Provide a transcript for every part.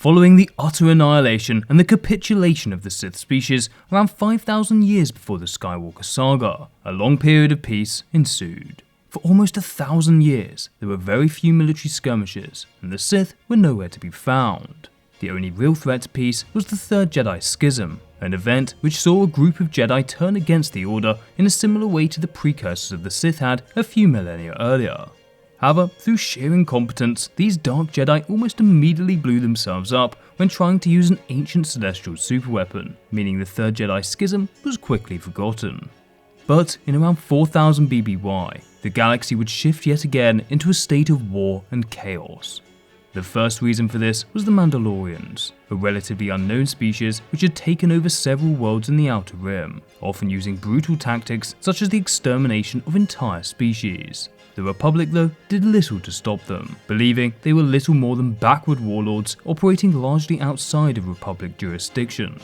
Following the utter annihilation and the capitulation of the Sith species around 5,000 years before the Skywalker saga, a long period of peace ensued. For almost 1,000 years, there were very few military skirmishes, and the Sith were nowhere to be found. The only real threat to peace was the Third Jedi Schism, an event which saw a group of Jedi turn against the Order in a similar way to the precursors of the Sith had a few millennia earlier. However, through sheer incompetence, these Dark Jedi almost immediately blew themselves up when trying to use an ancient celestial superweapon, meaning the Third Jedi Schism was quickly forgotten. But in around 4000 BBY, the galaxy would shift yet again into a state of war and chaos. The first reason for this was the Mandalorians, a relatively unknown species which had taken over several worlds in the Outer Rim, often using brutal tactics such as the extermination of entire species. The Republic, though, did little to stop them, believing they were little more than backward warlords operating largely outside of Republic jurisdiction.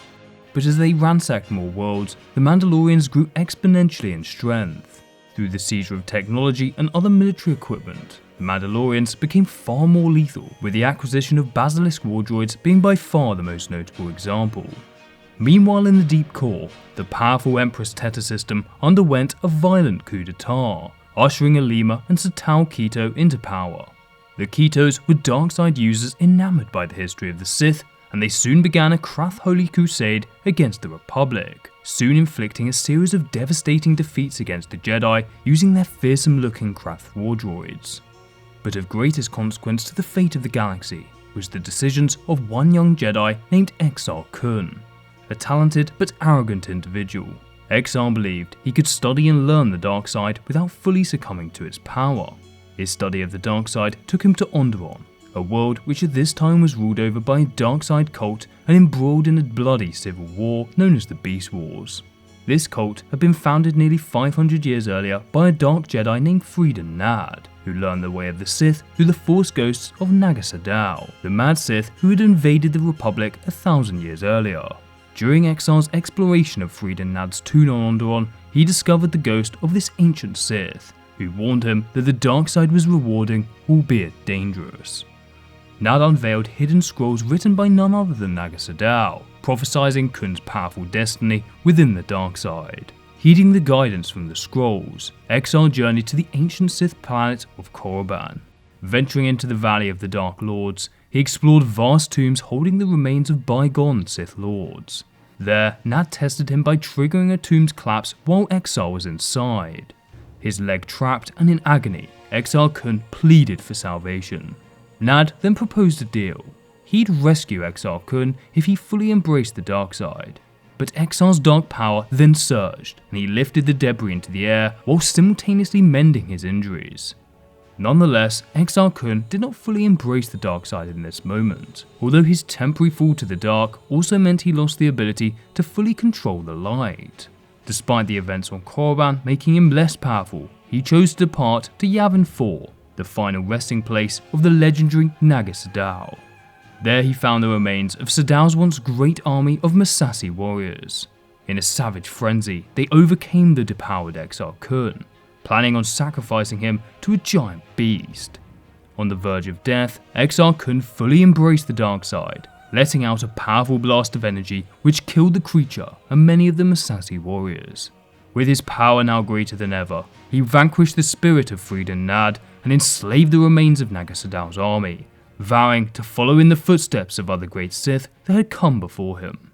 But as they ransacked more worlds, the Mandalorians grew exponentially in strength. Through the seizure of technology and other military equipment, the Mandalorians became far more lethal, with the acquisition of Basilisk war droids being by far the most notable example. Meanwhile, in the deep core, the powerful Empress Teta system underwent a violent coup d'etat, ushering Aleema and Satal Keto into power. The Ketos were dark-side users enamored by the history of the Sith, and they soon began a Krath Holy crusade against the Republic, soon inflicting a series of devastating defeats against the Jedi using their fearsome-looking Krath War droids. But of greatest consequence to the fate of the galaxy was the decisions of one young Jedi named Exar Kun, a talented but arrogant individual. Exar believed he could study and learn the dark side without fully succumbing to its power. His study of the dark side took him to Onderon, a world which at this time was ruled over by a dark side cult and embroiled in a bloody civil war known as the Beast Wars. This cult had been founded nearly 500 years earlier by a dark Jedi named Freedon Naad, who learned the way of the Sith through the Force ghosts of Naga Sadow, the mad Sith who had invaded the Republic 1,000 years earlier. During Exar's exploration of Freedon Naad's tomb on Onderon, he discovered the ghost of this ancient Sith, who warned him that the dark side was rewarding, albeit dangerous. Naad unveiled hidden scrolls written by none other than Naga Sadow, prophesizing Kun's powerful destiny within the dark side. Heeding the guidance from the scrolls, Exar journeyed to the ancient Sith planet of Korriban. Venturing into the Valley of the Dark Lords, he explored vast tombs holding the remains of bygone Sith Lords. There, Naad tested him by triggering a tomb's collapse while Exar was inside. His leg trapped and in agony, Exar Kun pleaded for salvation. Naad then proposed a deal. He'd rescue Exar Kun if he fully embraced the dark side. But Exar's dark power then surged, and he lifted the debris into the air while simultaneously mending his injuries. Nonetheless, Exar Kun did not fully embrace the dark side in this moment, although his temporary fall to the dark also meant he lost the ability to fully control the light. Despite the events on Korriban making him less powerful, he chose to depart to Yavin 4, the final resting place of the legendary Naga Sadow. There he found the remains of Sadow's once great army of Massassi warriors. In a savage frenzy, they overcame the depowered Exar Kun, planning on sacrificing him to a giant beast. On the verge of death, Exar Kun fully embraced the dark side, letting out a powerful blast of energy which killed the creature and many of the Massassi warriors. With his power now greater than ever, he vanquished the spirit of Freedon Naad and enslaved the remains of Naga Sadow's army, vowing to follow in the footsteps of other great Sith that had come before him.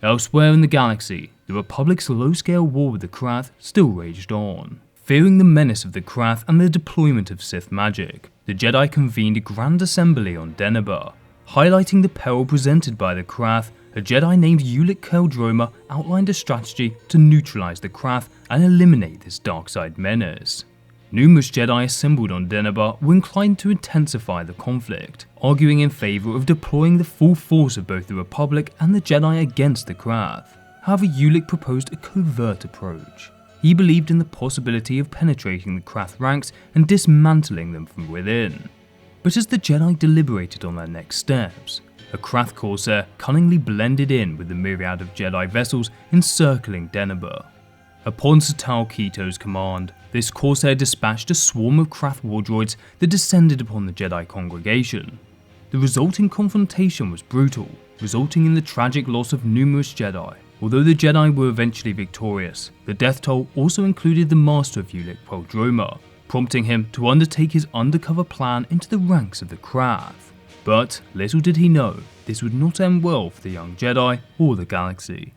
Elsewhere in the galaxy, the Republic's low-scale war with the Crath still raged on. Fearing the menace of the Crath and the deployment of Sith magic, the Jedi convened a grand assembly on Dennaba. Highlighting the peril presented by the Crath, a Jedi named Ulick qel-droma outlined a strategy to neutralize the Crath and eliminate this dark side menace. Numerous Jedi assembled on Dennaba were inclined to intensify the conflict, arguing in favour of deploying the full force of both the Republic and the Jedi against the Crath. However, Ulick proposed a covert approach. He believed in the possibility of penetrating the Crath ranks and dismantling them from within. But as the Jedi deliberated on their next steps, a Krath corsair cunningly blended in with the myriad of Jedi vessels encircling Dennaba. Upon Satal Keto's command, this corsair dispatched a swarm of Krath war droids that descended upon the Jedi congregation. the resulting confrontation was brutal, resulting in the tragic loss of numerous Jedi. Although the Jedi were eventually victorious, the death toll also included the master of Ulick, qel-droma, prompting him to undertake his undercover plan into the ranks of the Crath. But little did he know, this would not end well for the young Jedi or the galaxy.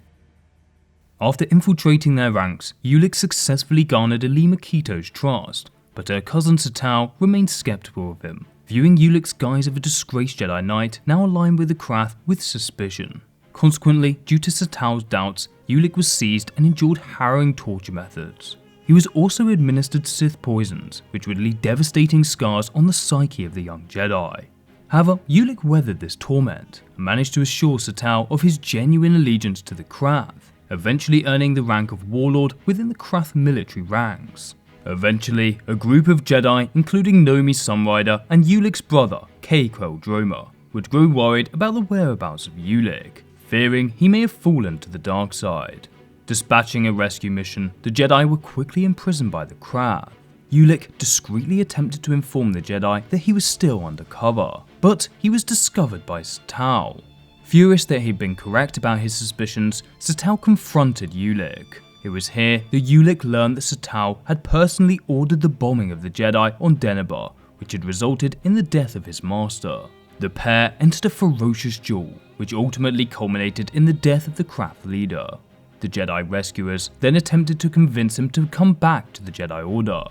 After infiltrating their ranks, Ulick successfully garnered Aleema Keto's trust, but her cousin Satal remained skeptical of him, viewing Ulick's guise of a disgraced Jedi Knight now aligned with the Crath with suspicion. Consequently, due to Satal's doubts, Ulick was seized and endured harrowing torture methods. He was also administered Sith poisons, which would leave devastating scars on the psyche of the young Jedi. However, Ulick weathered this torment and managed to assure Satal of his genuine allegiance to the Crath, eventually earning the rank of warlord within the Crath military ranks. Eventually, a group of Jedi, including Nomi's Sunrider and Ulick's brother, qel-droma, would grow worried about the whereabouts of Ulick, fearing he may have fallen to the dark side. Dispatching a rescue mission, the Jedi were quickly imprisoned by the Crath. Ulick discreetly attempted to inform the Jedi that he was still undercover, but he was discovered by Satal. Furious that he'd been correct about his suspicions, Satal confronted Ulick. It was here that Ulick learned that Satal had personally ordered the bombing of the Jedi on Dennaba, which had resulted in the death of his master. The pair entered a ferocious duel, which ultimately culminated in the death of the Crath leader. The Jedi rescuers then attempted to convince him to come back to the Jedi Order.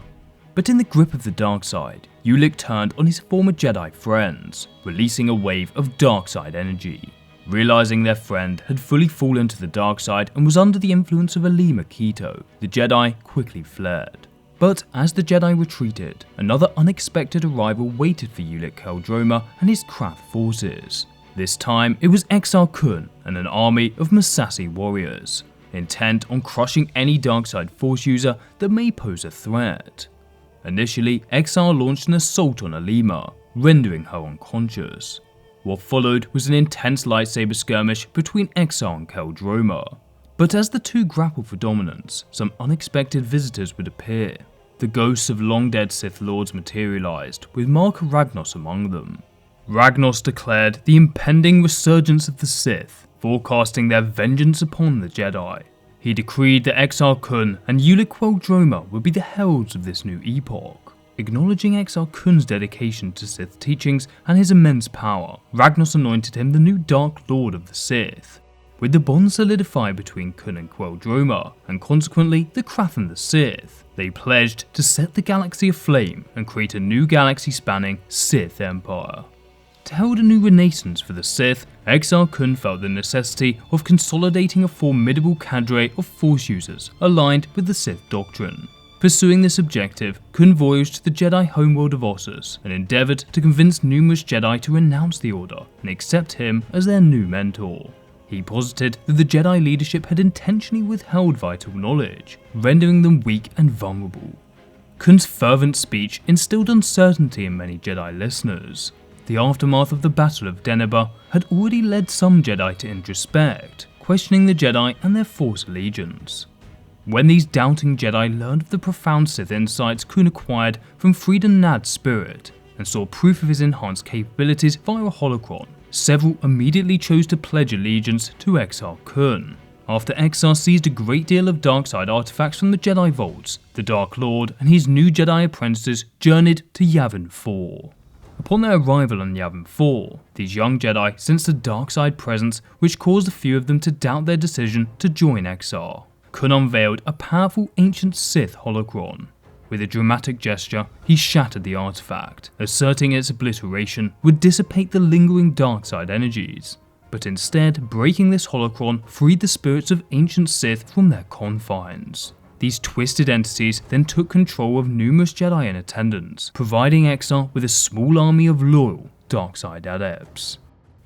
But in the grip of the dark side, Ulick turned on his former Jedi friends, releasing a wave of dark side energy. Realizing their friend had fully fallen to the dark side and was under the influence of Aleema Keto, the Jedi quickly fled. But as the Jedi retreated, another unexpected arrival waited for Ulick qel-droma and his Krath forces. This time, it was Exar Kun and an army of Massassi warriors, intent on crushing any darkside force user that may pose a threat. Initially, Exar launched an assault on Aleema, rendering her unconscious. What followed was an intense lightsaber skirmish between Exar and qel-droma. But as the two grappled for dominance, some unexpected visitors would appear. The ghosts of long-dead Sith Lords materialized, with Mark Ragnos among them. Ragnos declared the impending resurgence of the Sith, forecasting their vengeance upon the Jedi. He decreed that Exar Kun and Ulick qel-droma would be the heralds of this new epoch. Acknowledging Exar Kun's dedication to Sith teachings and his immense power, Ragnos anointed him the new Dark Lord of the Sith. With the bond solidified between Kun and qel-droma, and consequently the Krath and the Sith, they pledged to set the galaxy aflame and create a new galaxy-spanning Sith Empire. To herald a new renaissance for the Sith, Exar Kun felt the necessity of consolidating a formidable cadre of Force users aligned with the Sith doctrine. Pursuing this objective, Kun voyaged to the Jedi homeworld of Ossus and endeavoured to convince numerous Jedi to renounce the Order and accept him as their new mentor. He posited that the Jedi leadership had intentionally withheld vital knowledge, rendering them weak and vulnerable. Kun's fervent speech instilled uncertainty in many Jedi listeners. The aftermath of the Battle of Dennaba had already led some Jedi to introspect, questioning the Jedi and their Force allegiance. When these doubting Jedi learned of the profound Sith insights Kun acquired from Freedon Naad's spirit, and saw proof of his enhanced capabilities via a holocron, several immediately chose to pledge allegiance to Exar Kun. After Exar seized a great deal of darkside artifacts from the Jedi vaults, the Dark Lord and his new Jedi apprentices journeyed to Yavin 4. Upon their arrival on Yavin 4, these young Jedi sensed a darkside presence which caused a few of them to doubt their decision to join Exar. Kun unveiled a powerful ancient Sith holocron. With a dramatic gesture, he shattered the artifact, asserting its obliteration would dissipate the lingering darkside energies. But instead, breaking this holocron freed the spirits of ancient Sith from their confines. These twisted entities then took control of numerous Jedi in attendance, providing Exar with a small army of loyal darkside adepts.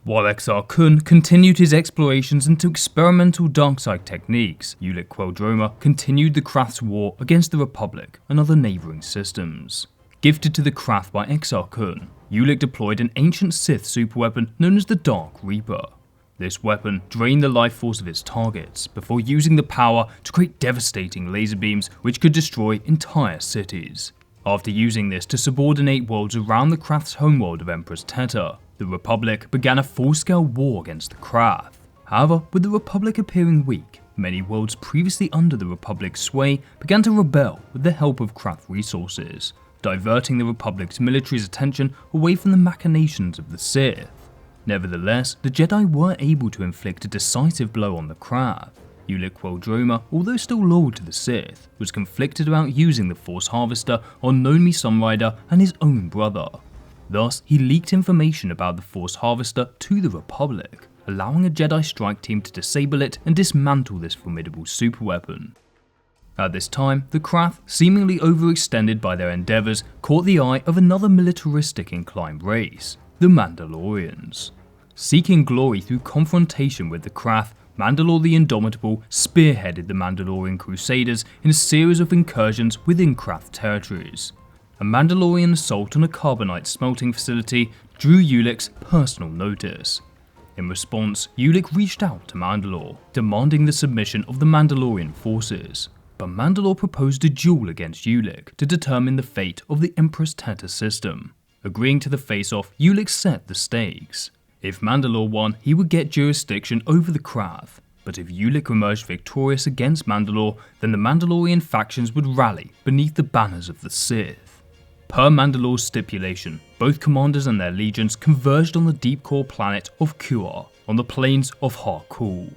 While Exar Kun continued his explorations into experimental darkside techniques, Ulick qel-droma continued the Krath's war against the Republic and other neighbouring systems. Gifted to the Krath by Exar Kun, Ulick deployed an ancient Sith superweapon known as the Dark Reaper. This weapon drained the life force of its targets before using the power to create devastating laser beams which could destroy entire cities. After using this to subordinate worlds around the Krath's homeworld of Empress Teta, the Republic began a full-scale war against the Krath. However, with the Republic appearing weak, many worlds previously under the Republic's sway began to rebel with the help of Krath resources, diverting the Republic's military's attention away from the machinations of the Sith. Nevertheless, the Jedi were able to inflict a decisive blow on the Krath. Ulick qel-droma, although still loyal to the Sith, was conflicted about using the Force Harvester on Known-Me Sunrider and his own brother. Thus, he leaked information about the Force Harvester to the Republic, allowing a Jedi strike team to disable it and dismantle this formidable superweapon. At this time, the Krath, seemingly overextended by their endeavours, caught the eye of another militaristic inclined race, the Mandalorians. Seeking glory through confrontation with the Krath, Mandalore the Indomitable spearheaded the Mandalorian Crusaders in a series of incursions within Krath territories. A Mandalorian assault on a carbonite smelting facility drew Ulick's personal notice. In response, Ulick reached out to Mandalore, demanding the submission of the Mandalorian forces. But Mandalore proposed a duel against Ulick to determine the fate of the Empress Teta system. Agreeing to the face-off, Ulick set the stakes. If Mandalore won, he would get jurisdiction over the Krath, but if Ulick emerged victorious against Mandalore, then the Mandalorian factions would rally beneath the banners of the Sith. Per Mandalore's stipulation, both commanders and their legions converged on the deep core planet of Kuar, on the plains of Ku.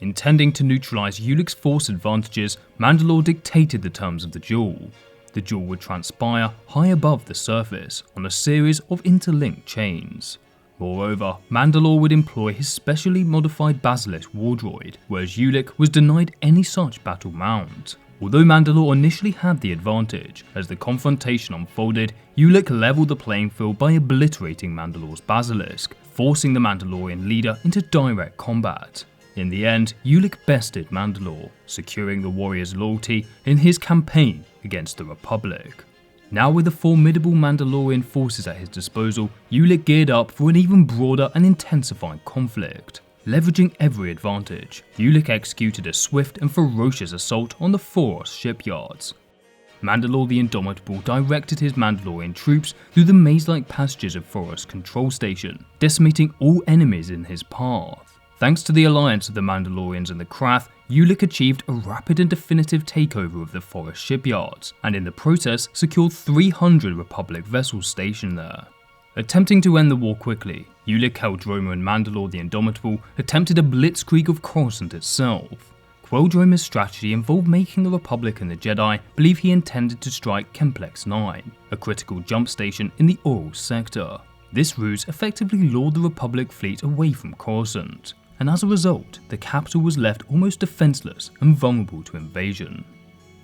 Intending to neutralize Ulick's force advantages, Mandalore dictated the terms of the duel. The duel would transpire high above the surface on a series of interlinked chains. Moreover, Mandalore would employ his specially modified Basilisk war droid, whereas Ulick was denied any such battle mount. Although Mandalore initially had the advantage, as the confrontation unfolded, Ulick leveled the playing field by obliterating Mandalore's Basilisk, forcing the Mandalorian leader into direct combat. In the end, Ulick bested Mandalore, securing the warrior's loyalty in his campaign against the Republic. Now with the formidable Mandalorian forces at his disposal, Ulick geared up for an even broader and intensified conflict. Leveraging every advantage, Ulick executed a swift and ferocious assault on the Foros shipyards. Mandalore the Indomitable directed his Mandalorian troops through the maze-like passages of Foros Control Station, decimating all enemies in his path. Thanks to the alliance of the Mandalorians and the Krath, Ulick achieved a rapid and definitive takeover of the Foros shipyards, and in the process secured 300 Republic vessels stationed there. Attempting to end the war quickly, Ulick qel-droma and Mandalore the Indomitable attempted a blitzkrieg of Coruscant itself. Qel-droma's strategy involved making the Republic and the Jedi believe he intended to strike Complex 9, a critical jump station in the Oral sector. This ruse effectively lured the Republic fleet away from Coruscant, and as a result, the capital was left almost defenseless and vulnerable to invasion.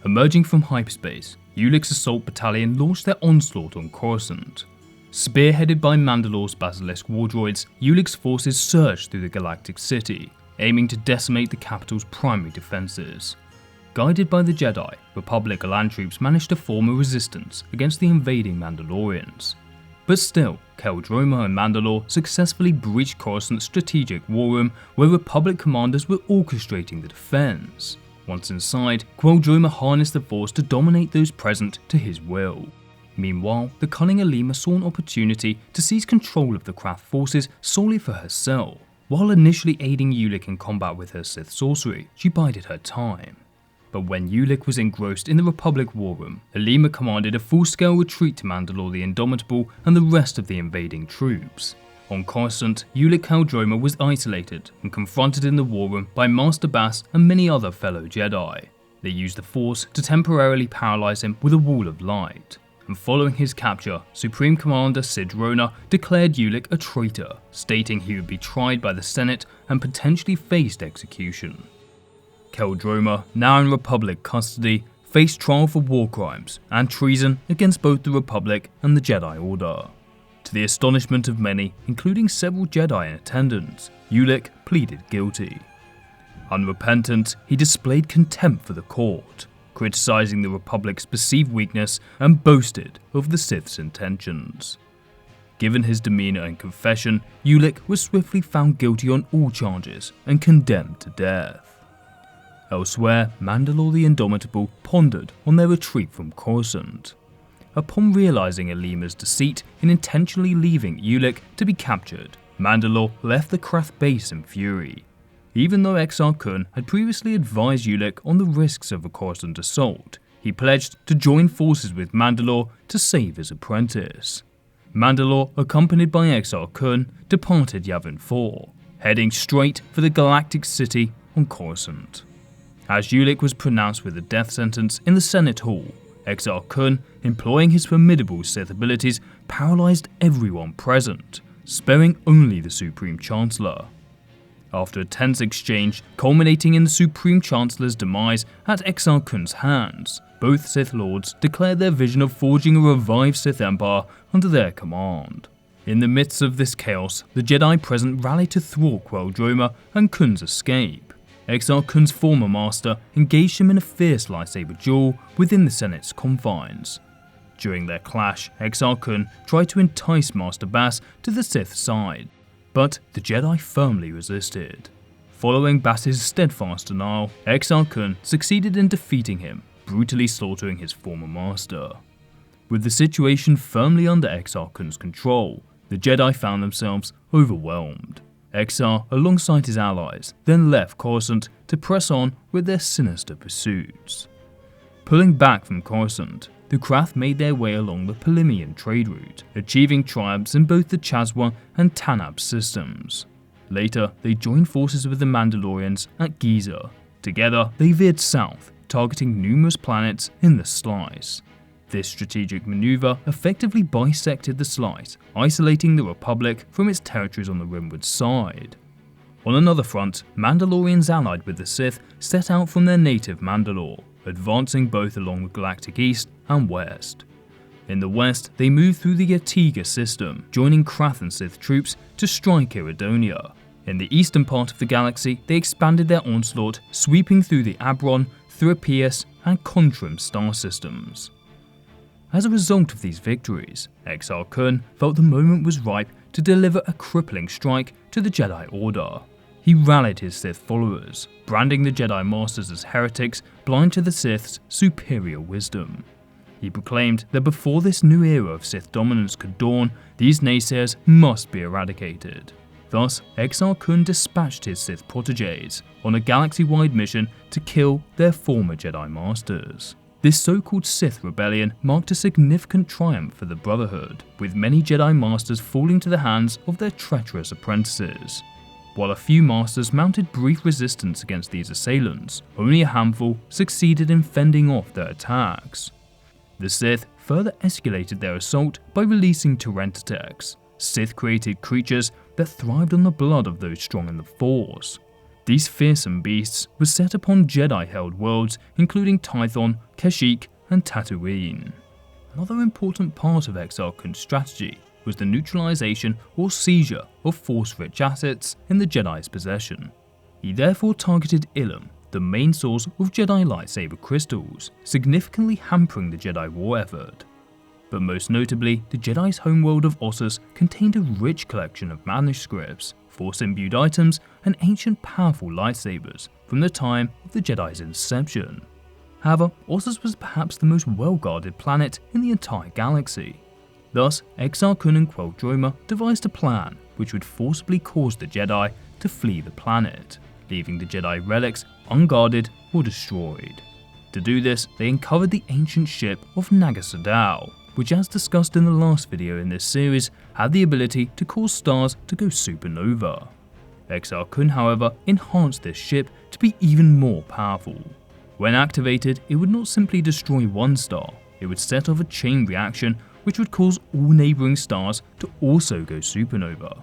Emerging from hyperspace, Ulick's assault battalion launched their onslaught on Coruscant. Spearheaded by Mandalore's Basilisk war droids, Ulick's forces surged through the galactic city, aiming to decimate the capital's primary defences. Guided by the Jedi, Republic land troops managed to form a resistance against the invading Mandalorians. But still, qel-droma and Mandalore successfully breached Coruscant's strategic war room where Republic commanders were orchestrating the defense. Once inside, qel-droma harnessed the Force to dominate those present to his will. Meanwhile, the cunning Aleema saw an opportunity to seize control of the Krath forces solely for herself. While initially aiding Ulick in combat with her Sith sorcery, she bided her time. But when Ulick was engrossed in the Republic war room, Aleema commanded a full-scale retreat to Mandalore the Indomitable and the rest of the invading troops. On Coruscant, Ulick qel-droma was isolated and confronted in the war room by Master Bass and many other fellow Jedi. They used the Force to temporarily paralyze him with a wall of light. And following his capture, Supreme Commander Sid Rona declared Ulick a traitor, stating he would be tried by the Senate and potentially faced execution. Qel-droma, now in Republic custody, faced trial for war crimes and treason against both the Republic and the Jedi Order. To the astonishment of many, including several Jedi in attendance, Ulick pleaded guilty. Unrepentant, he displayed contempt for the court, criticizing the Republic's perceived weakness and boasted of the Sith's intentions. Given his demeanor and confession, Ulick was swiftly found guilty on all charges and condemned to death. Elsewhere, Mandalore the Indomitable pondered on their retreat from Coruscant. upon realizing Aleema's deceit in intentionally leaving Ulick to be captured, Mandalore left the Krath base in fury. Even though Exar Kun had previously advised Ulick on the risks of a Coruscant assault, he pledged to join forces with Mandalore to save his apprentice. Mandalore, accompanied by Exar Kun, departed Yavin 4, heading straight for the galactic city on Coruscant. As Ulick was pronounced with a death sentence in the Senate Hall, Exar Kun, employing his formidable Sith abilities, paralysed everyone present, sparing only the Supreme Chancellor. After a tense exchange culminating in the Supreme Chancellor's demise at Exar Kun's hands, both Sith Lords declared their vision of forging a revived Sith Empire under their command. In the midst of this chaos, the Jedi present rallied to thwart qel-droma and Kun's escape. Exar Kun's former master engaged him in a fierce lightsaber duel within the Senate's confines. During their clash, Exar Kun tried to entice Master Bass to the Sith side, but the Jedi firmly resisted. Following Bass's steadfast denial, Exar Kun succeeded in defeating him, brutally slaughtering his former master. With the situation firmly under Exar Kun's control, the Jedi found themselves overwhelmed. Exar, alongside his allies, then left Coruscant to press on with their sinister pursuits. Pulling back from Coruscant, the Krath made their way along the Polimian trade route, achieving triumphs in both the Chazwa and Tanab systems. Later, they joined forces with the Mandalorians at Giza. Together, they veered south, targeting numerous planets in the Slice. This strategic maneuver effectively bisected the Slice, isolating the Republic from its territories on the Rimwood side. On another front, Mandalorians allied with the Sith set out from their native Mandalore, advancing both along the galactic east and west. In the west, they moved through the Yatiga system, joining Krath and Sith troops to strike Iridonia. In the eastern part of the galaxy, they expanded their onslaught, sweeping through the Abron, Thrapius, and Contrim star systems. As a result of these victories, Exar Kun felt the moment was ripe to deliver a crippling strike to the Jedi Order. He rallied his Sith followers, branding the Jedi Masters as heretics blind to the Sith's superior wisdom. He proclaimed that before this new era of Sith dominance could dawn, these naysayers must be eradicated. Thus, Exar Kun dispatched his Sith protégés on a galaxy-wide mission to kill their former Jedi Masters. This so-called Sith Rebellion marked a significant triumph for the Brotherhood, with many Jedi Masters falling to the hands of their treacherous apprentices. While a few Masters mounted brief resistance against these assailants, only a handful succeeded in fending off their attacks. The Sith further escalated their assault by releasing Terentatex, Sith-created creatures that thrived on the blood of those strong in the Force. These fearsome beasts were set upon Jedi-held worlds including Tython, Kashyyyk, and Tatooine. Another important part of Exar Kun's strategy was the neutralization or seizure of Force-rich assets in the Jedi's possession. He therefore targeted Ilum, the main source of Jedi lightsaber crystals, significantly hampering the Jedi war effort. But most notably, the Jedi's homeworld of Ossus contained a rich collection of manuscripts, Force-imbued items, and ancient powerful lightsabers from the time of the Jedi's inception. However, Ossus was perhaps the most well-guarded planet in the entire galaxy. Thus, Exar Kun and qel-droma devised a plan which would forcibly cause the Jedi to flee the planet, leaving the Jedi relics unguarded or destroyed. To do this, they uncovered the ancient ship of Naga Sadow, which, as discussed in the last video in this series, had the ability to cause stars to go supernova. Exar Kun, however, enhanced this ship to be even more powerful. When activated, it would not simply destroy one star, it would set off a chain reaction which would cause all neighbouring stars to also go supernova.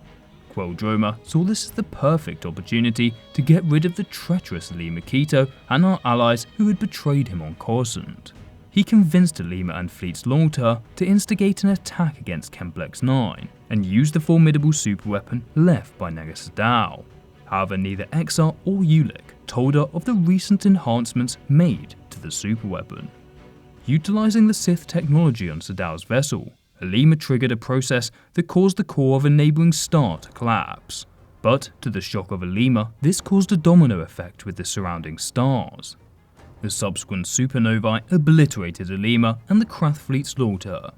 qel-droma saw this as the perfect opportunity to get rid of the treacherous Aleema Keto and our allies who had betrayed him on Coruscant. He convinced Aleema and Fleet's Loiter to instigate an attack against Kemplex 9 and use the formidable superweapon left by Naga Sadow. However, neither Exar or Ulick told her of the recent enhancements made to the superweapon. Utilizing the Sith technology on Sadow's vessel, Aleema triggered a process that caused the core of a neighbouring star to collapse. But to the shock of Aleema, this caused a domino effect with the surrounding stars. The subsequent supernovae obliterated Aleema and the Krath fleet's slaughter.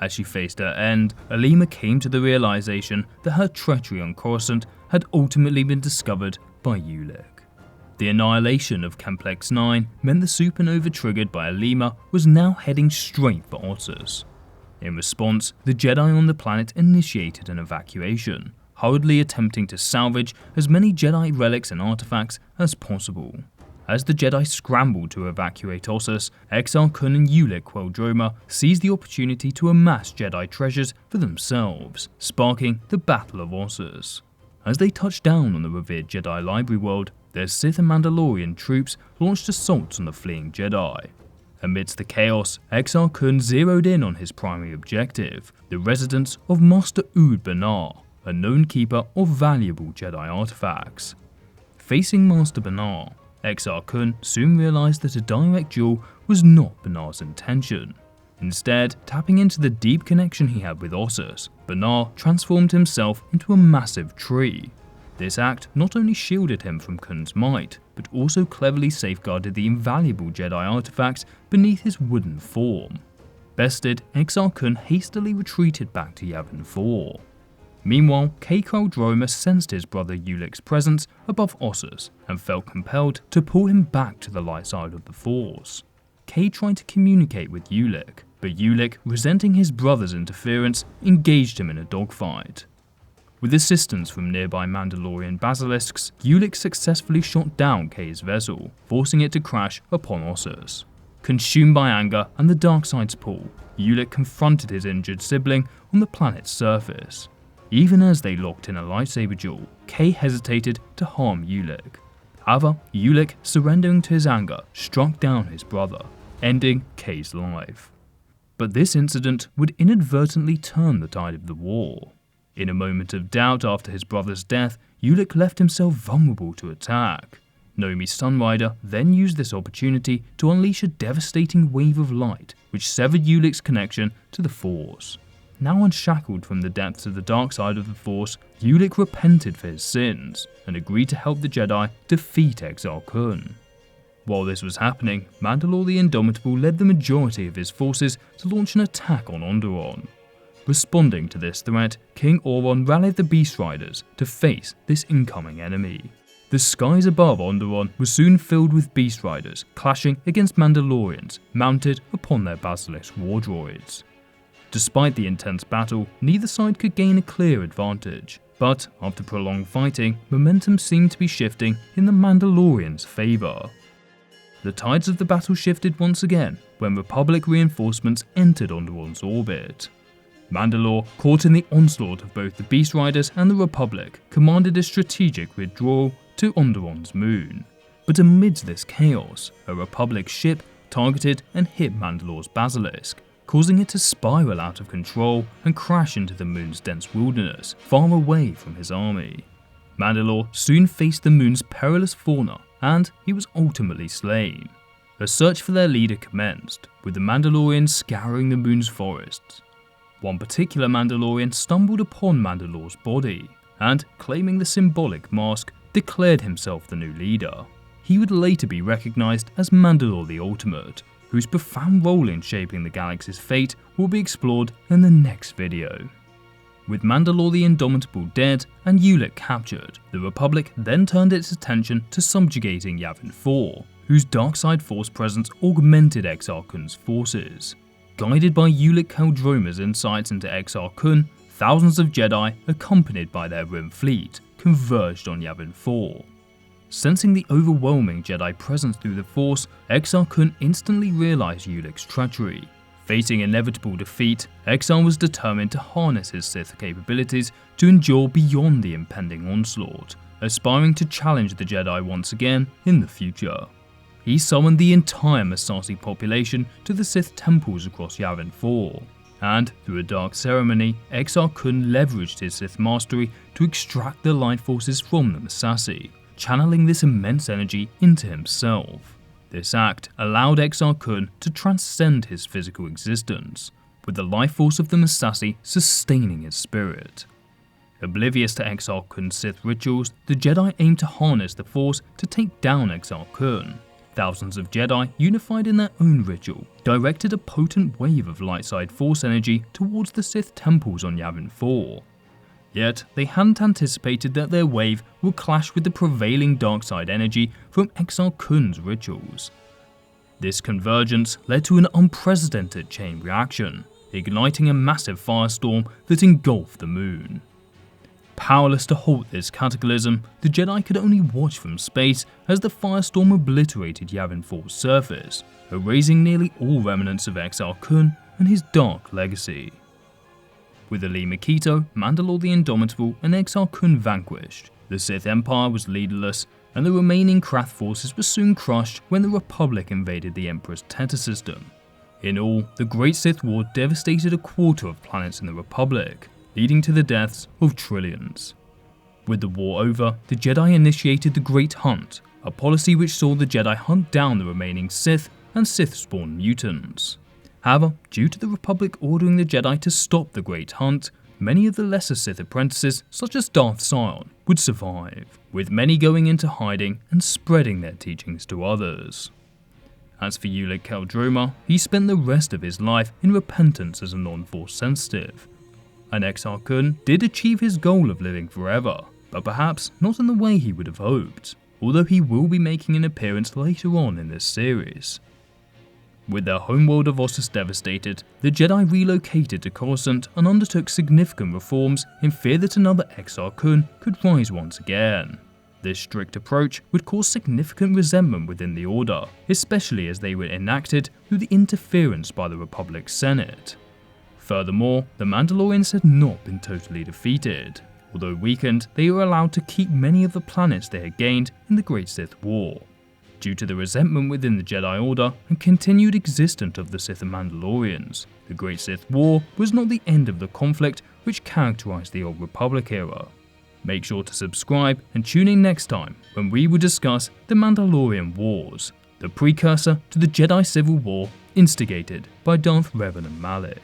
As she faced her end, Aleema came to the realization that her treachery on Coruscant had ultimately been discovered by Ulick. The annihilation of Complex 9 meant the supernova triggered by Aleema was now heading straight for Ossus. In response, the Jedi on the planet initiated an evacuation, hurriedly attempting to salvage as many Jedi relics and artifacts as possible. As the Jedi scrambled to evacuate Ossus, Exar Kun and Ulick qel-droma seized the opportunity to amass Jedi treasures for themselves, sparking the Battle of Ossus. As they touched down on the revered Jedi library world, their Sith and Mandalorian troops launched assaults on the fleeing Jedi. Amidst the chaos, Exar Kun zeroed in on his primary objective, the residence of Master Ood Banar, a known keeper of valuable Jedi artifacts. Facing Master Banar, Exar Kun soon realized that a direct duel was not Banar's intention. Instead, tapping into the deep connection he had with Ossus, Banar transformed himself into a massive tree. This act not only shielded him from Kun's might, but also cleverly safeguarded the invaluable Jedi artifacts beneath his wooden form. Bested, Exar Kun hastily retreated back to Yavin 4. Meanwhile, qel-droma sensed his brother Ulick's presence above Ossus and felt compelled to pull him back to the light side of the Force. Kay tried to communicate with Ulick, but Ulick, resenting his brother's interference, engaged him in a dogfight. With assistance from nearby Mandalorian basilisks, Ulick successfully shot down Kay's vessel, forcing it to crash upon Ossus. Consumed by anger and the dark side's pull, Ulick confronted his injured sibling on the planet's surface. Even as they locked in a lightsaber duel, Kay hesitated to harm Ulick. However, Ulick, surrendering to his anger, struck down his brother, ending Kay's life. But this incident would inadvertently turn the tide of the war. In a moment of doubt after his brother's death, Ulick left himself vulnerable to attack. Nomi Sunrider then used this opportunity to unleash a devastating wave of light, which severed Ulick's connection to the Force. Now unshackled from the depths of the dark side of the Force, Ulick repented for his sins and agreed to help the Jedi defeat Exar Kun. While this was happening, Mandalore the Indomitable led the majority of his forces to launch an attack on Onderon. Responding to this threat, King Oron rallied the Beast Riders to face this incoming enemy. The skies above Onderon were soon filled with Beast Riders clashing against Mandalorians mounted upon their basilisk war droids. Despite the intense battle, neither side could gain a clear advantage, but after prolonged fighting, momentum seemed to be shifting in the Mandalorians' favour. The tides of the battle shifted once again when Republic reinforcements entered Onderon's orbit. Mandalore, caught in the onslaught of both the Beast Riders and the Republic, commanded a strategic withdrawal to Onderon's moon. But amidst this chaos, a Republic ship targeted and hit Mandalore's basilisk, causing it to spiral out of control and crash into the moon's dense wilderness, far away from his army. Mandalore soon faced the moon's perilous fauna, and he was ultimately slain. A search for their leader commenced, with the Mandalorians scouring the moon's forests. One particular Mandalorian stumbled upon Mandalore's body, and, claiming the symbolic mask, declared himself the new leader. He would later be recognized as Mandalore the Ultimate, whose profound role in shaping the galaxy's fate will be explored in the next video. With Mandalore the Indomitable dead and Ulick captured, the Republic then turned its attention to subjugating Yavin 4, whose dark side force presence augmented Exar Kun's forces. Guided by Ulick qel-droma's insights into Exar Kun, thousands of Jedi, accompanied by their Rim fleet, converged on Yavin 4. Sensing the overwhelming Jedi presence through the Force, Exar Kun instantly realized Ulick's treachery. Facing inevitable defeat, Exar was determined to harness his Sith capabilities to endure beyond the impending onslaught, aspiring to challenge the Jedi once again in the future. He summoned the entire Massassi population to the Sith temples across Yavin 4, and through a dark ceremony, Exar Kun leveraged his Sith mastery to extract the light forces from the Massassi, channeling this immense energy into himself. This act allowed Exar Kun to transcend his physical existence, with the life force of the Massassi sustaining his spirit. Oblivious to Exar Kun's Sith rituals, the Jedi aimed to harness the Force to take down Exar Kun. thousands of Jedi, unified in their own ritual, directed a potent wave of light side force energy towards the Sith temples on Yavin 4. Yet, they hadn't anticipated that their wave would clash with the prevailing dark side energy from Exar Kun's rituals. This convergence led to an unprecedented chain reaction, igniting a massive firestorm that engulfed the moon. Powerless to halt this cataclysm, the Jedi could only watch from space as the firestorm obliterated Yavin 4's surface, erasing nearly all remnants of Exar Kun and his dark legacy. With Aleema Keto, Mandalore the Indomitable, and Exar Kun vanquished, the Sith Empire was leaderless, and the remaining Krath forces were soon crushed when the Republic invaded the Empress Teta system. In all, the Great Sith War devastated a quarter of planets in the Republic, leading to the deaths of trillions. With the war over, the Jedi initiated the Great Hunt, a policy which saw the Jedi hunt down the remaining Sith and Sith-spawned mutants. However, due to the Republic ordering the Jedi to stop the Great Hunt, many of the lesser Sith apprentices, such as Darth Sion, would survive, with many going into hiding and spreading their teachings to others. As for Ulick qel-droma, he spent the rest of his life in repentance as a non-force sensitive. And Exar Kun did achieve his goal of living forever, but perhaps not in the way he would have hoped, although he will be making an appearance later on in this series. With their homeworld of Ossus devastated, the Jedi relocated to Coruscant and undertook significant reforms in fear that another Exar Kun could rise once again. This strict approach would cause significant resentment within the Order, especially as they were enacted through the interference by the Republic's Senate. Furthermore, the Mandalorians had not been totally defeated. Although weakened, they were allowed to keep many of the planets they had gained in the Great Sith War. Due to the resentment within the Jedi Order and continued existence of the Sith and Mandalorians, the Great Sith War was not the end of the conflict which characterized the Old Republic era. Make sure to subscribe and tune in next time when we will discuss the Mandalorian Wars, the precursor to the Jedi Civil War instigated by Darth Revan and Malak.